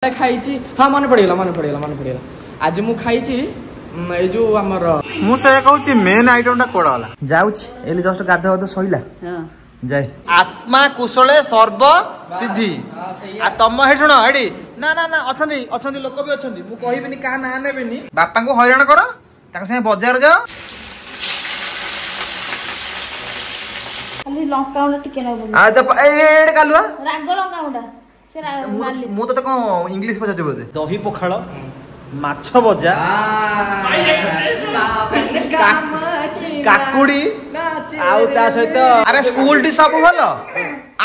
खाई हाँ मन पड़ेगा आज मु खाई जो आमर मुझे कहूँ मेन आइटम कोड़ा वाला जाऊँ जस्ट गाधो तो सैला जाए आत्मा कुशले सर्व सिद्धि तुम हे शुण हे ना ना ना अच्छा लोक भी अच्छा मुझे कहबी क्या ना ने बापा को हैरान कर संगे बजार जाओ मु तो कौन इंग्लिश पचार बोधे दही पखाड़ माछ भजा काकुड़ी सहित अरे स्कूल टी सब भल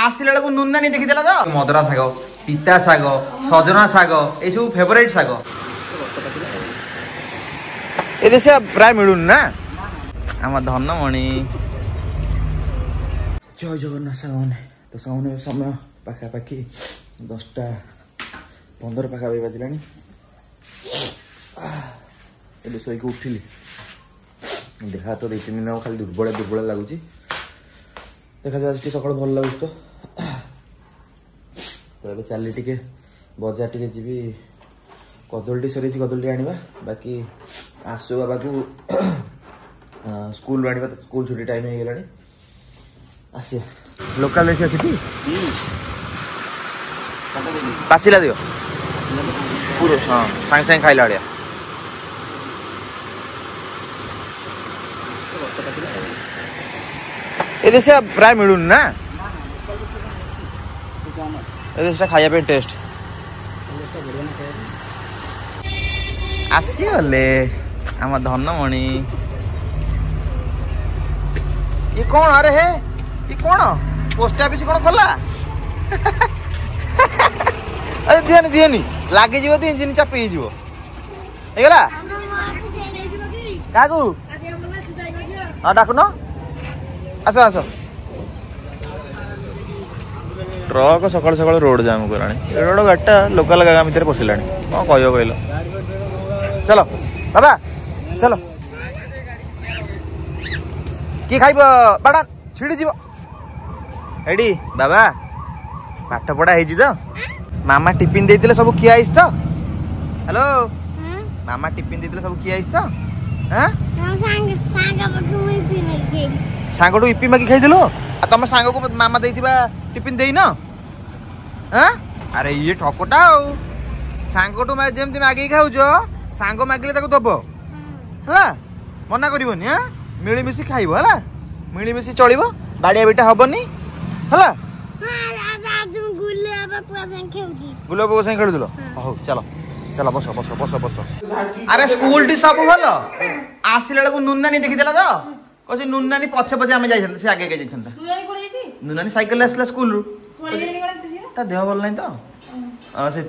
आसला बेलू नुनानी देखीदेला तो मदरा शाग पिता शाग सजना शाग ये सब फेवरेट शाग ये से प्राय मिलून ना आम धनमणि जय जगन्नाथ सागने तो सागने समय पाखापाखि 10:15 पाखापाखि बाजिला ये शोक उठिली देखा तो 2-3 दिन खाली दुर्बल लगुच देखा आज सका भल लगुच तो ये चली टे बजार टे जी कदली सर कदली आने बाकी आसु बाबा को स्कूल आने स्कूल छुट्टी टाइम हो गला आस लोकाल देसी आसी पाचिला दियो पूरा हाँ सागे सागे खाइला भाया ये से प्राय मिलून ना ये खाया टेस्ट आसीगले आम धनमणि ये कौन अरे हे ये कौन पोस्ट ऑफिस कौन खोला अरे दियनी दियनी लगे जीव तो इंजिन चापी होगला क्या हाँ डाकुन आस आस ट्रक सकाल सकाल रोड जाम करा रोड गाड़ीटा लोकाल गाँ भितर पशिला कौन कह कहल चलो बाबा चलो कि खाइब बाड़ा छिड़ी जीव एडी बाबा पाठ पढ़ा है तो मामा टिफिन देते सब खिया तो हेलो मामा टिफिन देते सब खिया तो सांगटू इपी मागी खाइदेल तुम सांग को मामा देइथिबा टिफिन देइन अरे ये ठकटा सांगटू जमती मागे खाऊच सांग मागिले दब है मना करनी हाँ मिलमिशी खाइब है मिलमिशी चलो बाड़िया बेटा हेनी है गुलाब साथ खेल हौ चलो चलो बस बस बस बस अरे स्कूल टी सब भल आसला बेलू नुनानी देखीदेला तो कह नुनानी पछे पछे आम जाइए से आगे जाइए नुनानी साइकेल आसला स्कूल रु देह भल ना तो से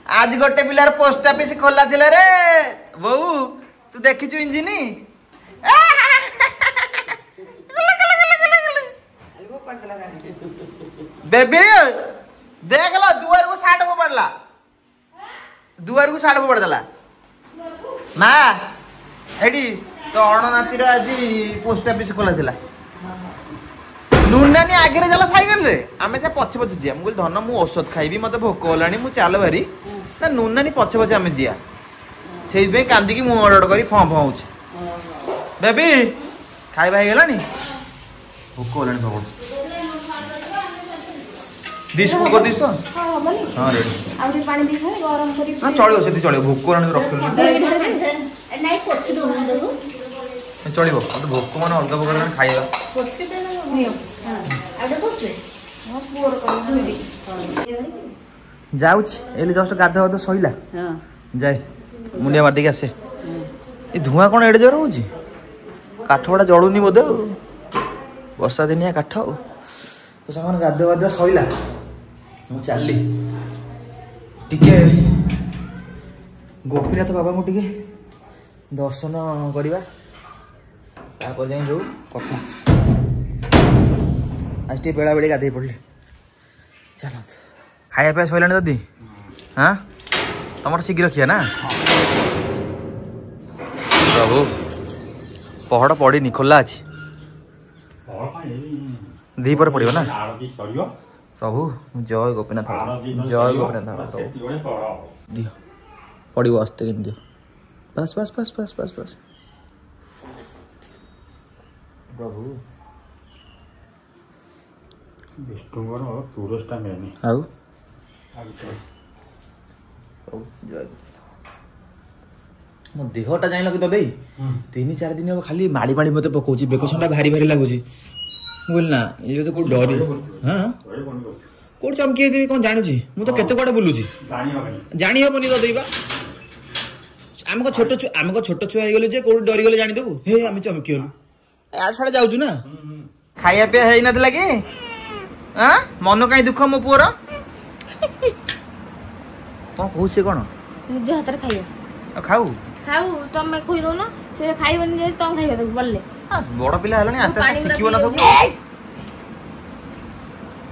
आज गोटे पिलार पोस्ट ऑफिस खोला थिला रे बो तू देखिचु इंजिन बेबी देख लो दुआर को साठ को पड़ला दुआर को साठ को पड़देला ना एडी तो अणनाती आज पोस्ट ऑफिस खोला थिला नुनानी आगे जाला साइकेल रे आमे ते पछे पछे जिया मु धन मु औषध खाइबी मते भोक होलानी मु चाल भारी ता नुनानी पछे पछे आमे जिया सेइ बे कांदी की मु ऑर्डर करी फं फं होउछ बेबी खाइबा हे गेलानी भोक होलानी बहुत बिस्कुट कर दिस तो हां रेडी आउरी पानी दी खाए गरम करी हां चलियो सेति चलियो भोक होलानी रखल नाही पछे दोन देखो चलियो मते भोक मन अलगा प्रकार खाइबा पछे देना नियो हां आडे बसले हां पोर कर जाउछ एले जस्ट गाधो तो सैला हां जाए मुंडिया मार देके आसे ए धुआं कोन एडे जोर होउची काठ बडा जळुनी बोदे वर्षा दिनिया काठ तो सामान गाधो गाधो सैला मु चलली टिके गोपीनाथ बाबा को टिके दर्शन करवा तापर जाई जो कथा आज टे बेला बेली गाधे पड़ले चलो खाया पे सैलानी ददी हाँ तुम शीघ्र खिया ना प्रभु पहड़ पड़ी खोला अच्छी दी पर पड़ो ना प्रभु जय गोपीनाथ जय गोपीनाथ दियो पड़ो आस्ते दियो बस बस बस बस बस बस प्रभु विष्णुवर पुरस्कार मिलनी आउ मो देहटा जान लगे दे 3-4 दिन हम खाली माड़ी माड़ी मत पकाउची बेकसंडा भारी भारी लागुची बोल ना ये तो को डरी हां कोड चमकी देबी कोन जानुची मु तो केते कोडे बुलुची जानी हबनी तो देबा हमको छोट छुआ हो गले जे कोड डरी गले जानी देबू हे हम चमकी होलु यार साडे जाउछु ना खाया पे हेई नथला कि हां मन काई दुख मो पुअर कोन कहू से कोन निज हाथ रे खाइयो खाऊ खाऊ तमे खोई दो ना से खाइबनी जे तम खाइबे देख बोलले बड़ पिला हलानी आस्ते आस्ते सिखिबो ना सब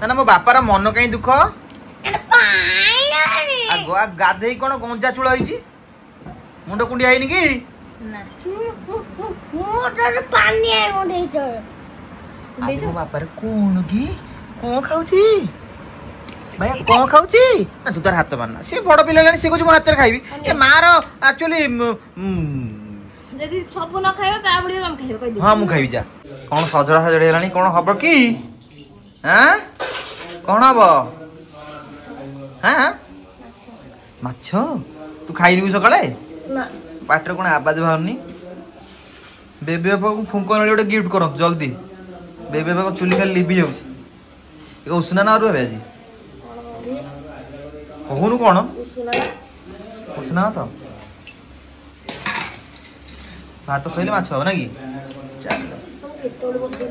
ना मो बापार मन काई दुख आ गाधेई कोन गंजा चूड़ा होईची मुंड कुंडी आइनी कि ना मोटर पानी आइ मो देछ आज मो बापार कोन की कोन खाउची भैया कोन खाउची ना तू तार हाथ मारना से बड़ पिला हलानी से को मो हाथ रे खाइबी ए मार एक्चुअली जदी सब न खाइयो ता बडी हम खाइयो कहि दे हां मु खाइबी जा कोन सजड़ा सजड़ी हलानी कोन हबो की हां कोन हबो हां माछ तू खाइनी सकाळे ना पाटर कोन आवाज बाहरनी बेबी बाबा को फुंको नली ओटे गिफ्ट करो जल्दी बेबी बाबा को चुली खाली लिबी जाउची एको उसना ना रुबे आजी कहूनु कोन उसना तो भात सइले माछ हो ना की चल केतोड़ बसले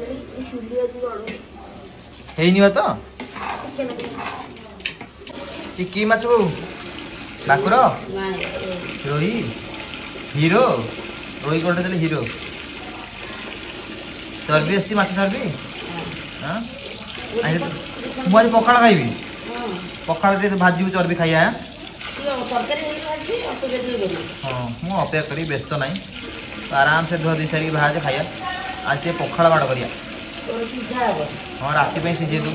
चुली अछि गळो हेइनी बा तो की माछ बो लाकुर रोही हीरो रोही कोटे देले हीरो चर्बी अस्सी माछ चर्बी हां मु आज पखाड़ खाइबी पखाड़ दे भाजी चर्बी खाइया तरकारी हेई भाजी अपे दे दे हां मु अपेक्षा करी व्यस्त नाही आराम से धो दी सारी भाज खाइया आज ते पखाड़ बाड़ करिया तो सिझा हो हां राति पे सिझे दू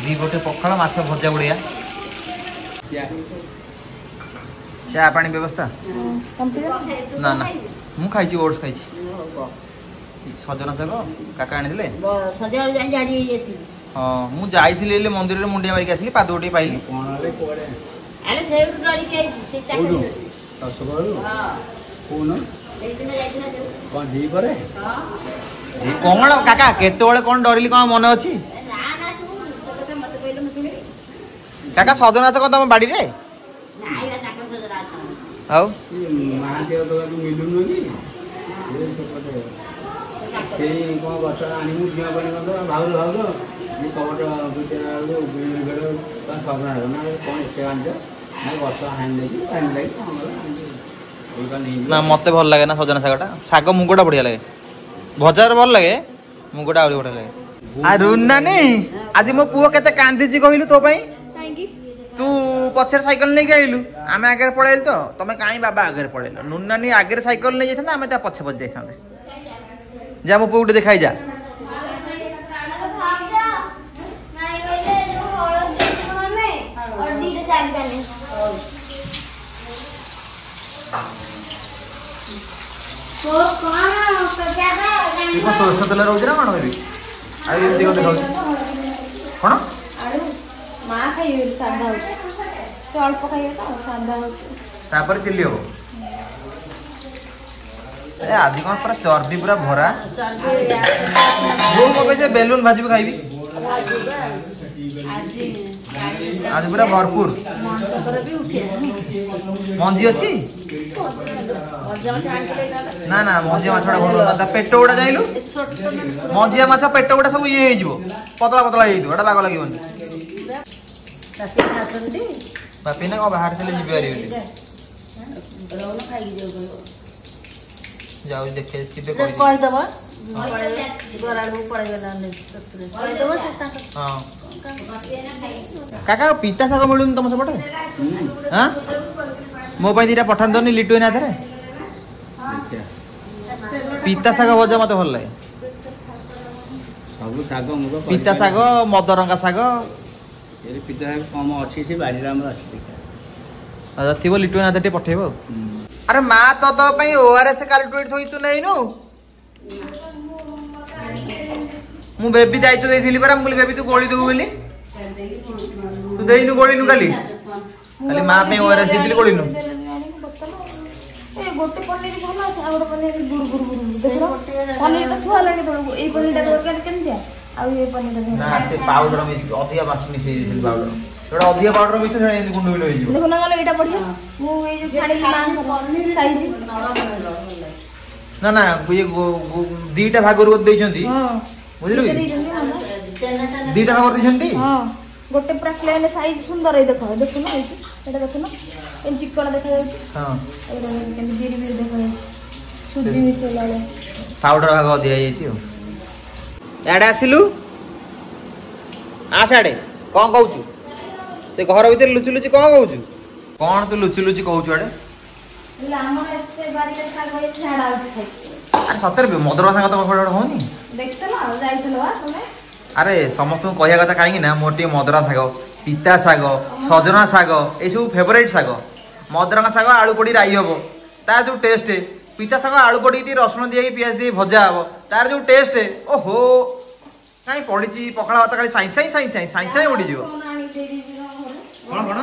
दी गोटे पखाड़ माछ भजा गुड़िया चा पानी व्यवस्था ना ना मु खाइची ओट्स खाइची सजना शाग काका आनी दिले सजा जाई जाडी येसी हां मु जाईथिले ले मंदिर रे मुंडिया मारी आसली पादोटी पाइली कोणाले कोडे अरे सेउ गाडी के से कोडू चाकरी असबळू हां कोन एक दिन जाइना कोन दी करे हां कोण काका केते बेले कोन डरिली कोन मन अछि ना ना तू तो मत कहलो मत काका सजना शाग तम बाड़ी रे नाई ना चाकरी सजा रात आउ महादेव तो मिलुनु कि ସେଇ କ'ଣ ଗଛ ଆଣିବୁ ଝିଅ କରି ଭାଉଜ ଭାଉଜ ଏ କବଟ ଭିତରେ ସବନା ହେବ ନା କ'ଣ ଏତେ ଆଣିଛ ନା ଗଛ ହାଣି ଦେଇକି ପାଣି ଦେଇକି ନା ମତେ ଭଲ ଲାଗେ ନା ସଜନା ଶାଗଟା ଶାଗ ମୁଗଟା ବଢିଆ ଲାଗେ ଭଜାରେ ଭଲ ଲାଗେ ମୁଗଟା ଆହୁରି ବଢିଆ ଲାଗେ ଆ ରୁନାନି ଆଜି ମୋ ପୁଅ କେତେ କାନ୍ଦିଛି କହିଲୁ ତୋ ପାଇଁ ତୁ ପଛରେ ସାଇକେଲ ନେଇକି ଆଇଲୁ ଆମେ ଆଗରେ ପଳେଇଲୁ ତ ତମେ କାହିଁ ବାବା ଆଗରେ ପଳେଇଲ ରୁନାନି ଆଗରେ ସାଇକେଲ ନେଇ ଯାଇଥାନ୍ତେ ଆମେ ତା ପଛେ ପଛେ ଯାଇଥାନ୍ତେ जा मो पुटे देखाई जा सोरस तेल रोज ना कौन करी कौन तापर चिल्ली हम आज कौन पूरा चर्बी पूरा भरा जो बेलून भाजी भी खाइबी आज पूरा भरपूर मंजी अच्छी ना ना मंजिया माछ भल पेट गुड़ा जाइलु मंजिया माछ पेट गुड़ा सब ये पतला पतला ये बाग लगे बापी ना कौन बाहर चले जाऊ देखे काका पिता शाग मिलून तुम सब हाँ मो दीटा पठान दनी लिटू ना पिता शाग भजा मत भल लगे पिता शाग मदरंगा शाग ये पिता है कम अच्छी से बाड़ी रे हमर अच्छी देखा अच्छा थिबो लिटो ना टे पठेबो अरे मां तो तो पई ओआरएस कैलकुलेट होई तू नहीं नु मु बेबी दायित्व देथिली परा मुली बेबी तू गोली दउ बोली तू देइनु गोली नु खाली खाली मां पे ओआरएस देथिली गोली नु ए गोटे पनीर भला আছে আর পনির গুড় গুড় গুড় দেখো পনির তো ছুয়া লাগে তোর এই পনিরটা দরকার কেনতিয়া আর এই পনিরটা না সে পাউডার মিশ অধিয়া বাসনি সেই দিছিল পাউডার এটা অধিয়া পাউডার মিশ সেটা এndi গুন্ডু গুন্ডু হইଯିବ দেখো না গলে এটা পড়িয়া মু এই যে ছাড়ি পনির সাইজ না না ये দুইটা ভাগর করে দেইছন্তি বুঝলি দুইটা ভাগর দেইছন্তি हां गोटे पूरा प्लेन साइज सुंदर है देखो देखो ना এটা দেখো না এই চিকনা দেখা যাচ্ছে हां এটা কেন বিরি বিরি দেখা যাচ্ছে সুজি মিশালালে पाउडर भाग दिया जाइछि एडे आसिलु आ साडे कोन कहउछु से घर भीतर लुचि लुचि कोन कहउछु कोन तू लुचि लुचि कहउछु एडे ଆମର ଏତେ ବାରିରେ ଶାଗ ହେଇ ଛାଡା ଅଛି ଖାଇ अरे सତରେ मदरवा संग तो फड़ होनी देखतला जाइतलो तमे अरे समस्त कहया कथा काहे ना मोर टी मदरा साग पिता साग सजना साग ए सब फेवरेट साग मदरा साग आलू पड़ी राई हबो तार जो टेस्ट पिता साग आलू पड़ी टी रसुण दिए पियाज दिए भजा हबो तार जो टेस्ट ओहो काई पड़ीची पखाला भात खाली साई साई साई साई साई साई उड़ी जीवो आनी दे दी घर कोन कोन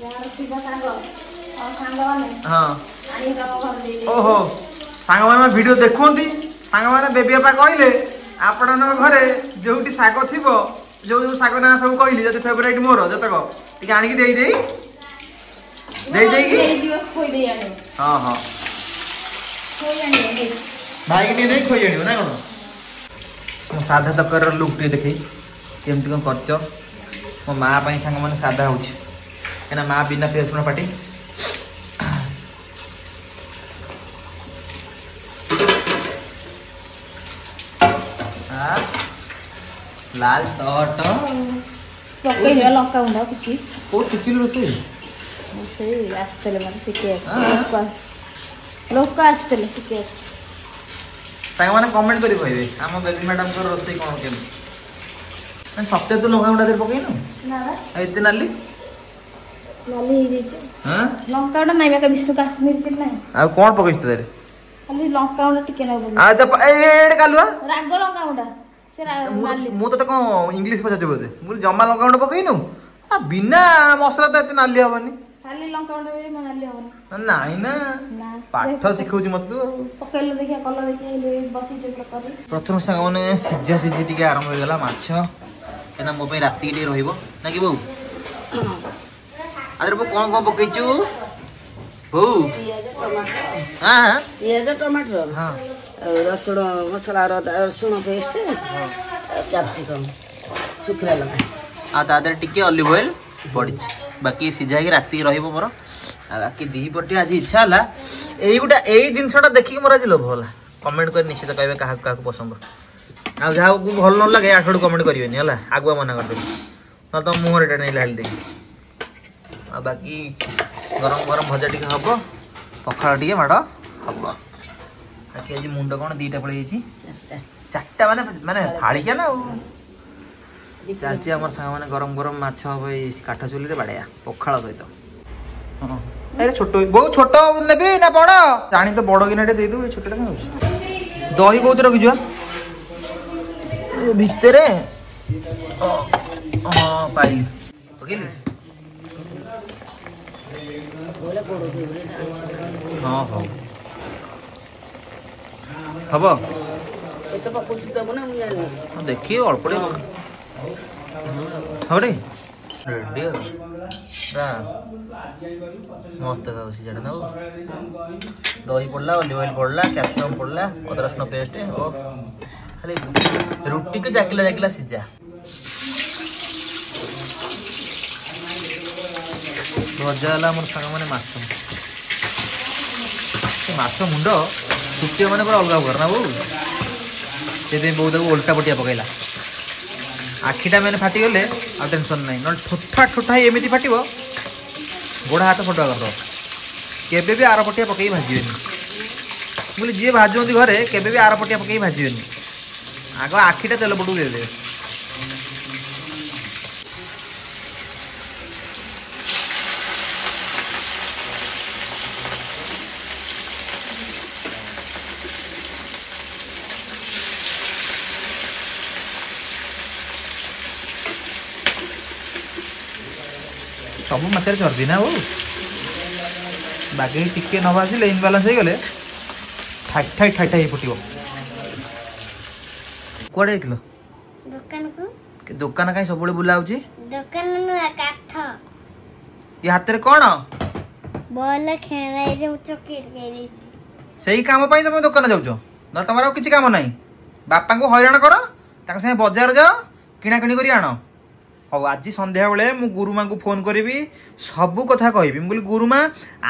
यार पिता साग और साग वाले हां आनी का घर दे दे ओहो सांग माने वीडियो देखोंती सांग माने बेबी बापा कहले आपन घरे जोटी साग थिबो जो जो साग ना सब कहली जते फेवरेट मोर जतक टिके आनी की देई की दिवस खोई दे आनी हां हां खोई आनी भाई के नहीं खोई आनी ना कोन मो साधा तकर लुक टे देखै केमति कोन करचो मो मां पई संग माने साधा होछि एना मां बिना पेसुना पाटी लाल टट पक्के जे लंका उंडा किछि को सिकिल रोसे से आस्तले माने सिके लोक आस्तले सिके तांग माने कमेंट करी कहबे हम बेबी मैडम को रोसे कोन केम मैं सत्य तो लंका उंडा दे पकेनु ना एते नाली लाली हे जे हां लंका उंडा नाइबा का विष्णु काश्मीर चिल नै आ कोन पकइछ तरे खाली लंका उंडा टिके ना बोल आ त एड कालुआ राग लंका उंडा से नाली मु तो को इंग्लिश पछा बोदे मु जम्मा लंका उंडा पकइनु आ बिना मसला तो एते नाली हबनी खाली लंका उंडा रे नाली हबनी नाइ ना पाठ सिखौची मत पकेलो देखिया कलर देखिया ले बसी जे प्रकार प्रथम संग माने सिजा सिजी टिके आरंभ हो गेला माछ एना मो पे राती टिके रहइबो ना कि बौ आदर बौ कोन कोन पकइचू बौ हां पियाज टमाटर हां रसुण मसला रसुण पेस्ट कैप्सिकम सुखला लगा आ तादर टिके ऑलिव ऑयल पड़िछ बाकी सिझा के राती रहइबो मोर आ बाकी दी पटी आज इच्छा हला एई गुटा एई दिनसटा देखि मोर आज लोभ होला कमेंट कर निश्चित कहबे काहा काहा पसंद आ जहा को भल न लगे आठड़ कमेंट करिवेनी हला आगुआ मना कर देबी न तो मुहर एटा नै लाल देबी आ बाकी गरम गरम भजा टिके हबो पखाळ टिके माडो हबो बाकी आज मुंड कोन दीटा पळै छि चारटा माने माने फाळी के ना चालची हमर संग माने गरम गरम माछ हबे काठ चुली रे बाडया पखाळ सहित हां अरे छोटो बहुत छोटो नेबे ना बड़ जानी तो बड़ गिनाटे दे दो छोटटा का दही कोत रखि जो भितरे हां पाइली ओकेली बोले कोडो दे हां हां हबो एत पकु दब ना मु जानी देखिए अल्प रे हरे रेडी मस्त खाऊसी जड़ा ना दही पड़ला ऑलिव ऑयल पड़ला कैप्सिकम पड़ला अदरक रसुण पेस्ट ओ खाली रोटी को जाकिला जाकिला सिजा भजा वाला मोर संग माने माछ से माछ मुंड छुट्टी माने पर अलग कर ना बो से बो तक उल्टा पटिया पकैला आखिटा मैंने फाटी गले आ टेंशन नहीं न ठोठा ठोठा एमती फाटिबो गोड़ा हाथ फटवा कर केबे भी आर पटिया पकई भाजीबेनी बोले जी भाजती घरे केबे भी आर पटिया पकई भाजीबेनी आग आखिटा तेल पटू दे दे सब मात्रा चर्बी ना वो बाकी टिके न भाजिले इनबालांस हो गले ठाई ठाई ठाई ठाई फुटिबो कुआडे आइथिलो दुकान को दुकान कहीं सब बुलाऊची दुकान नु काठ ये हाथ रे कोन बॉल खेला रे चॉकलेट के सही काम पाई तुम दुकान जाउछो न तमरा किछि काम नाही बापा को हैरान करो ताके संगे बाजार जाओ किना किणी करी आनो हौ आज संध्या बेले मु गुरुमा को फोन करिवि सब कथा कहबी बोली गुरुमा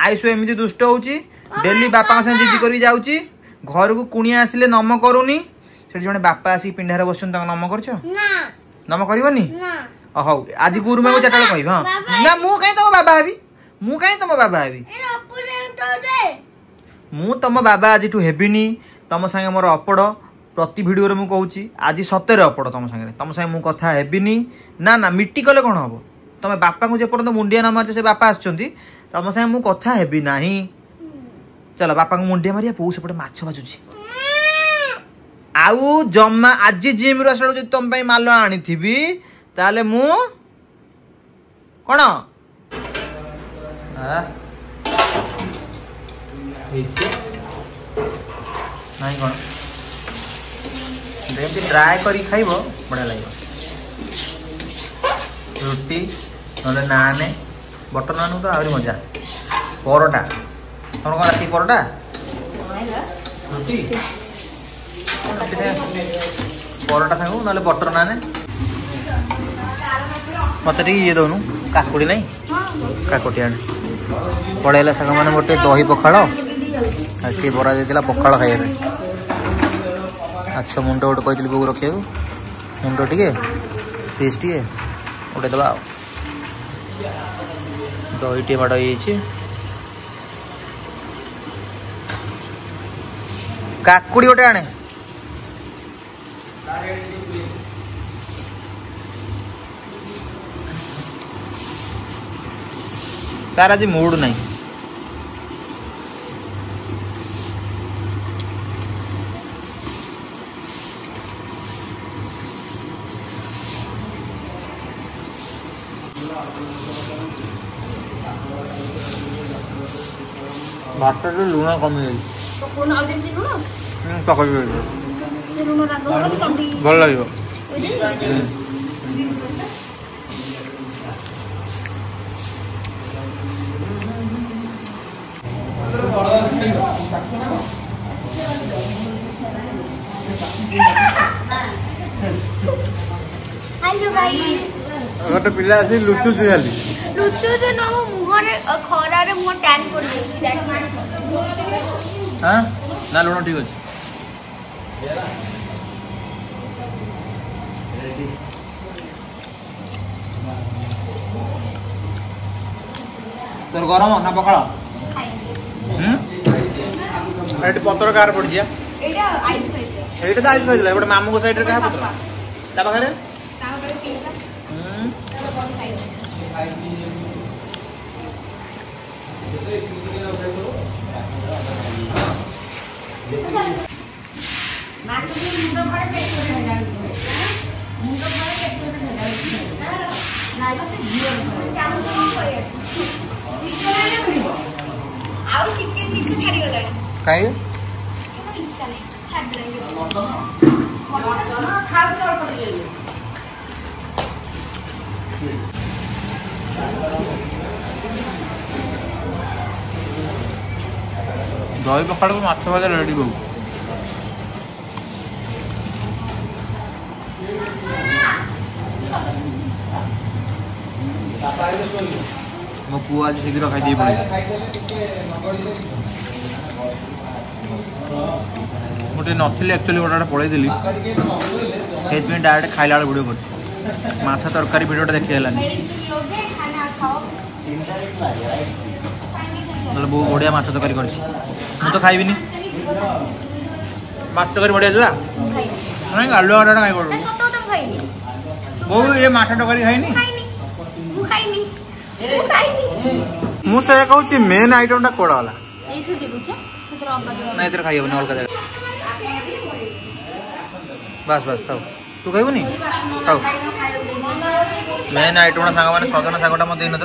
आइसो एमिति दुष्ट होउची डेली बापा संगे जिद्दी करी जाउची घर को कुणिया आसिले नम करूनी सेठी जने बापा आसी पिंढारे बसुन ताक नम करछो ना नम करबनी ना हौ आज गुरुमा को चटाल कहबी हां ना मु कहीं तुम बाबा हेबी मु कहीं तुम बाबा हेबी ए अपुरे तो जे मु तुम बाबा आज हेबिनी तुम संगे मोर अपड़ प्रति भिडियो रे मु कहूची आज सତରେ अपड़ तुम संगे मु कथा हेबिनी ना ना मिट्टी कले कौन हम तुम बापा को जेपर्यंत मुंडिया न मारछ से बापा आछंती तुम संगे मु कथा हेबी नाही चलो बापा को मुंडिया मारिया पौ सेपटे माछ बाजुची आउ जम्मा आज जिम रो सळो जे तुम पई माल आनी थिबी ताले मु कोन आ नहीं कौन जमी ट्राए कर खाइब बढ़िया लगे रुटी ना नान बटर नान तो आहरी मजा परोटा तुम कौन राति परोटा रुटी परोटा सांग ना बटर नान मत ये दौनु काकुड़ी नहीं काकुटी आने पड़ेगा सांग मैंने गोटे दही पखाड़ टे बरा देला पखाड़ खाइबे अच्छा मुंड गोटे कहती बोग रखा मुंड टे पीस टे गोटे दबा दही टे माड़ काकुड़ी गोटे आने तार आज मूड नहीं भात लुण कमी भल लगे हेलो गाइस गोटे पिला आसी लुचुची खाली लुचुचे न मो मुह रे खरा रे मुह टैन कर देछि दैट हां ना लुण ठीक अछि तोर गरम ना पखाड़ एट पत्र कार पड़ जिया एटा आइस खाइते एटा तो आइस खाइला एबे मामू को साइड रे कहा पत्र ता पाखरे ता पाखरे पीसा चिकेन पीस छाड़ी गला काई इच्छा नहीं छाड़ दे दही पखाड़ को माछ भाजा रेडी बहु मो पुआ आज शीघ्र खाई पड़े मुझे नथिली एक्चुअली गोटा पलैली डायरेक्ट खाइला भिडियो कर माछ तरकारी भिडियोटा देखी है बहुत बढ़िया माछ तरकारी कर तो खाइबी माछ तरकारी बढ़िया था आलू आटा खाई बो ये माछ तरकारी खाइनी मुझे कहूँ मेन आइटम टा कोड़ा वाला ना इधर खाई अलग जगह बस बस था तू कहबुनी खाऊ मेन आइटम सांग मैंने सजना शागटा मत देना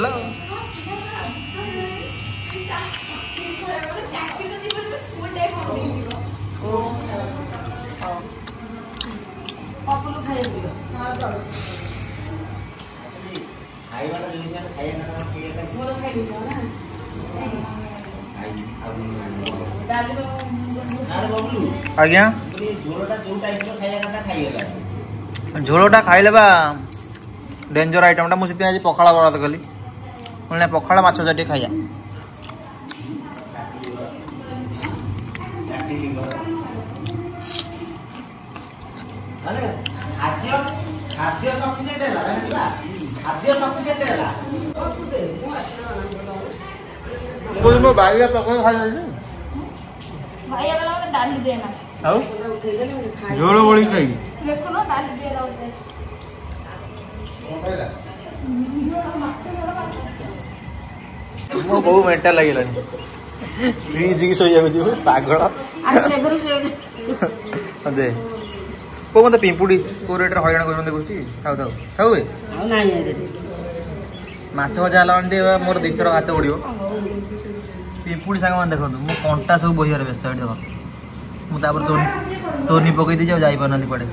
आज्ञा झोलटा खाइले बा डेंजर आइटमटा मुझे आज पखाड़ा बराद कली ना पखाड़ा माछ जाटी खाइया खाद्य सफिशिएंट है खाद्य सफिशिएंट है कोई मो बाइया पकोड़ा खा जाई भाई अगला में डाली देना आउ झोल बोली खाई देखो ना डाली दे रहा हूं मो बहु मेंटल लागिलानी फ्रीज की सोया गयो पागल आ से करू से दे को मते पिंपुडी को रेटर हयराण करन देखुती थाउ थाउ थाउ ए नाही रे माछ भजा लांडे मोर दिथर हाथ उड़ियो पिंपुडी संग मान देखो मो कंटा सब बहियार व्यस्त है देखो मु तापर तोनी पकई दे जाई पनंदी पड़े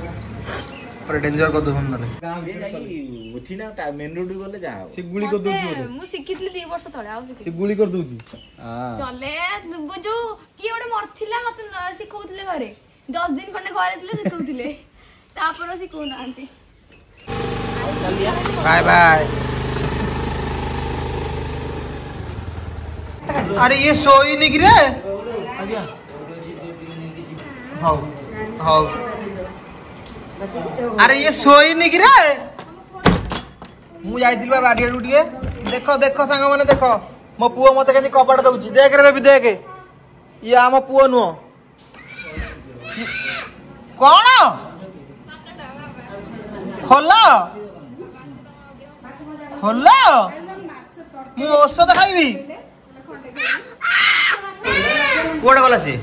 पर डेंजर को दो हम नले गांव के जाई उठी ना मेन रोड गले जा से गुली कर दउची ମୁଁ ଶିଖିଥିଲି 2 ବର୍ଷ ତଳେ ଆଉ से ଶିଖିଥିଲି गुली कर दउची ଚଲେ ଯୋଉ କିଏ ଗୋଟେ ମରଥିଲା ମତେ ଶିଖଉଥିଲେ ଘରେ 10 ଦିନ ଖଣ୍ଡେ ଘରେ ଥିଲେ ଶିଖଉଥିଲେ ତାପରେ ଶିଖଉନାହାନ୍ତି बाय बाय अरे ये सोई नहीं रे आज्ञा हाउ हाउ अरे ये सोई नहीं रे मु जाइतिल बा बाड़ी आडू टिके देखो देखो संग माने देखो मो पुओ मते केनी कपड़ दउची देख रे रवि देख ये आम पुओ नुओ कौन खोला खोला मु औषध खाइबी कुआडे गला से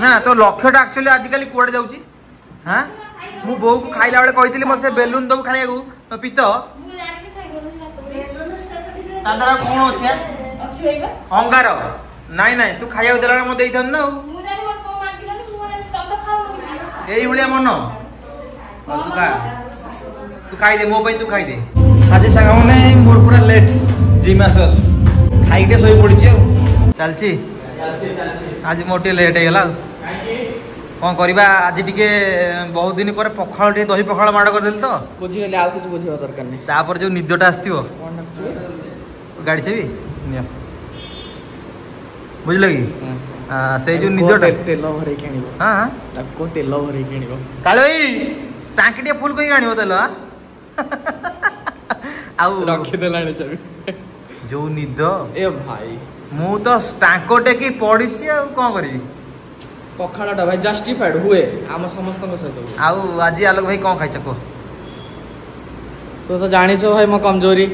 ना तो लक्ष्यटा एक्चुअली आजिकल कुआडे जाउची हां मु बोऊ को खाइला बेले कहितली म से बेलून दबु खाइयागु पित तांदरा कोन अछि अंगार नाइ नाइ तू खाइया देला म देइथन ना एई भलिया मन तू खाई दे मो पे तू खाई दे आज संग माने मोर पूरा लेट जिम आसस खाइटे सोई पड़ी चलची आज मोटे लेट हो गला कौन करवा आज टिके बहुत दिन पर पखाल टे दही पखाल माड़ कर तो बुझी गली आउ कुछ बुझिबा दरकार नै तापर जो निदटा आस्तियो गाड़ी छबी बुझल कि से जो निदटा तेल भरे केनिबो हां हां ताको तेल भरे केनिबो कालो ई टांकी टे फुल कई आनिबो तेल आउ रखी देलाणी छबी जो निद ए भाई मु तो टांकोटे की पड़ीची आ कोन करी पखाड़ाटा भाई जस्टिफाइड हुए आम समस्त सहित आउ आज आलोक भाई कौन खाई को तो जानी भाई मो कमजोरी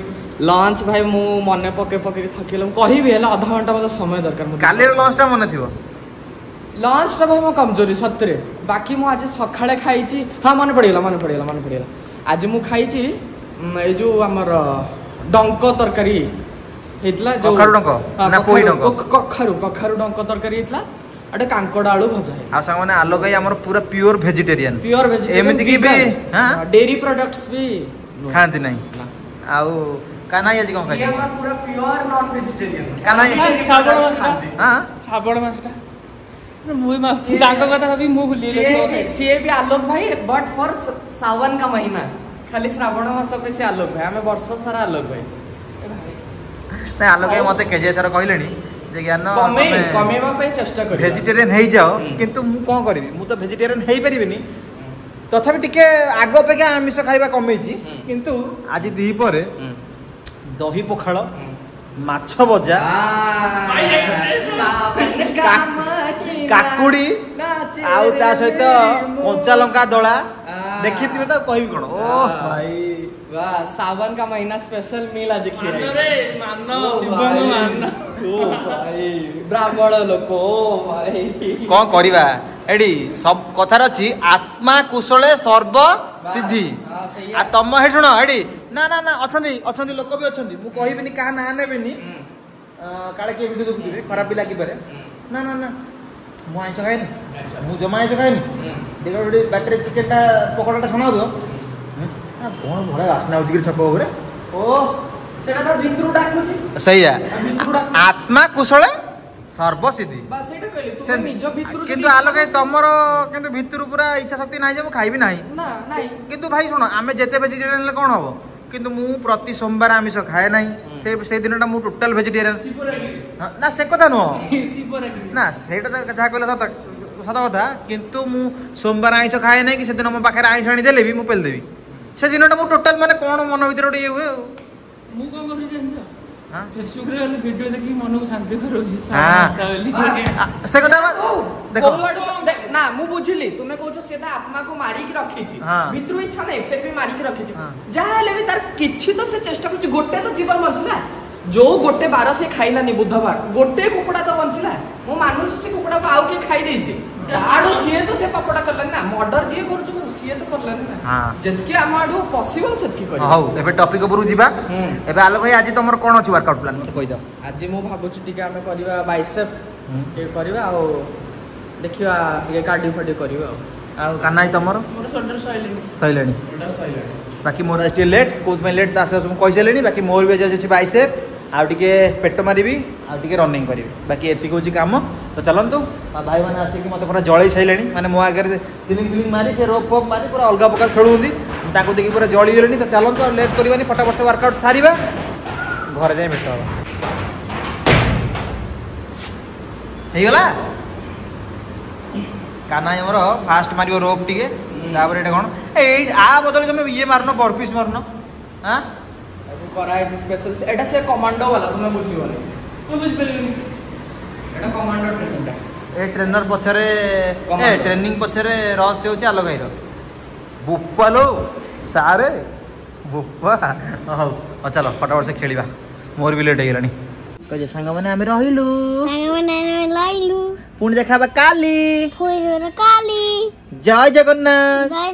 लंच भाई मु मन पके पके थकिलम कहिबी हेला आधा घंटा मते समय दरकार मु काले लंच टा मन थिबो लंच टा भाई मो कमजोरी सतरे बाकी मु आज सखाळे खाइची हां मन पड़िला आज मु खाइची ए जो हमर डंक तरकारी हेतला जो कखारु डंक ना पोई डंक कखारु डंक तरकारी हेतला अटे कांकोड़ा आलू भजा है आ संग माने आलोक भाई हमर पूरा प्योर वेजिटेरियन एमिति की भी हां डेयरी प्रोडक्ट्स भी खांती नहीं आउ कानाई आज कोन खाई ये हमर पूरा प्योर नॉन वेजिटेरियन कानाई हां श्रावण मासटा मुई मास डांको कथा भाभी मु भूली सी भी आलोक भाई बट फॉर सावन का महीना खाली श्रावण मास पे से आलोक भाई हमें वर्ष सारा आलोक भाई ना आलोक भाई मते केजे थर कहलेनी जे ज्ञान कमेवा पे चेष्टा करी वेजिटेरियन हेई जाओ किंतु मु कोन करबी मु तो वेजिटेरियन हेई परिबिनी तथापि टिके आगो पे के आमिष खाइबा कमेची किंतु आज दी परे दही पखाळ माछ भजा काकुड़ी आउ ता सहित कंचा लंका दळा देखिथिबे तो कहबी कोन ओ भाई वाह सावन का महीना स्पेशल मील आज खिया ओ भाई ब्राह्मण लोक ओ भाई कौन करिबा एडी सब कथार अछि आत्मा कुशले सर्व सीधी हाँ, सही है। आ तुम हे शुण एडी ना ना ना अछंदी अछंदी लोक भी अछंदी मु कहिबिनी का ना नेबिनी काले के वीडियो देखुथिबे खराब भी लागि पारे ना ना ना मु आइछ खाइनी मु जमा आइछ खाइनी देखो एडी बैटरी चिकन टा पकोड़ाटा छना दो कोन भड़ा वासना होची छक ओबरे ओ सेटा तो भितरु डाकुची सही है भितरु डाकु आत्मा कुशले सर्वसिद्धि बस सेटा कहली तू निज भितरु किंतु आलोक तमर किंतु भितरु पूरा इच्छा शक्ति नाही जे मु खाइबी नाही ना नाही किंतु भाई शुण आमे जेते वेजिटेरियन ले कोन हबो किंतु मु प्रति सोमवार आमिष खाए नाही से दिनटा मु टोटल वेजिटेरियन ना से कथा नो ना सेटा तो कथा कहला सत कथा किंतु मु सोमवार आइष खाए नाही कि से दिन मो पाखरे आइष आनी देले भी मु पेल देबी से दिनटा मु टोटल माने कोन मन भीतर ये हुए ମୁଁ କଣ କରୁଛି ଜାଣିଛ हां ଫେସବୁକ୍ ରେ ଗଲେ ଭିଡିଓ ଦେଖିକି ମନକୁ ଶାନ୍ତି କରୁଛି से कथा देखो ना मु बुझिली तुमे कहू से आत्मा को मारी की रखी छी हाँ। भितरु इच्छा नहीं फिर भी मारी की रखी छी हाँ। जहा हेले भी तार किछि तो से चेष्टा करछि गोटे तो जीवन बंचला जो गोटे 12 से खाइलानी बुधवार गोटे कुकुड़ा तो बंचला मो मानुष से कुकुड़ा को आउ के खाई देई छी आडू सीए तो से पपड़ा करलन ना मर्डर जे करू छु सीए तो करलन ना हां जतके आमाडू पॉसिबल सेतकी करी हौ एबे टॉपिक उपरु जिबा एबे आलो भाई आज तमर कोन अछि वर्कआउट प्लान मते कहि द आज मु भाबु छु टिके हमें करबा बाइसेप ये करबा आ देखिबा टिके कार्डियो फाडियो करबा आ कानाई तमर ମୋର ଶୋଲ୍ଡର सहिलेनी एटा सही बाकी मोर आज लेट कोथ में लेट दास हम कहि सेलेनी बाकी मोर भी आज अछि बाइसेप आ टिके पेट मारिबी आ टिके रनिंग करिबी बाकी एति कोछि काम तो चलंतु भाई माने आसी कि मते पूरा जळै छैलेनी माने मो आगे सिलिंग फिलिंग मारी से रोप पॉप मारी पूरा अलगा प्रकार खेलुंदी ताको देखि पूरा जळी गेलेनी तो चलंतु और लेट करबानी फटाफट से वर्कआउट सारीबा घर जाय भेट हबा हे गला काना हमर फास्ट मारियो रोप टिके तापर एटा कोन ए आ बदले तुम ये मारनो बॉर्पिस मारनो हां अब कराय स्पेशल एटा से कमांडो वाला तुमे बुझिबोनी ମୁଁ ବୁଝିପାରିଲିନି एटा कमांडो ट्रेनिंग ए ट्रेनर पछरे ए ट्रेनिंग पछरे रहस्य होची आलो गाइरो बुप्पालो सारे बुप्पा हो चलो फटाफट से खेलिबा मोर भी लेट हे गेलानी कजे संग माने आमे रहिलु लाइलु पुणी देखाबा काली फुल काली जय जगन्नाथ जय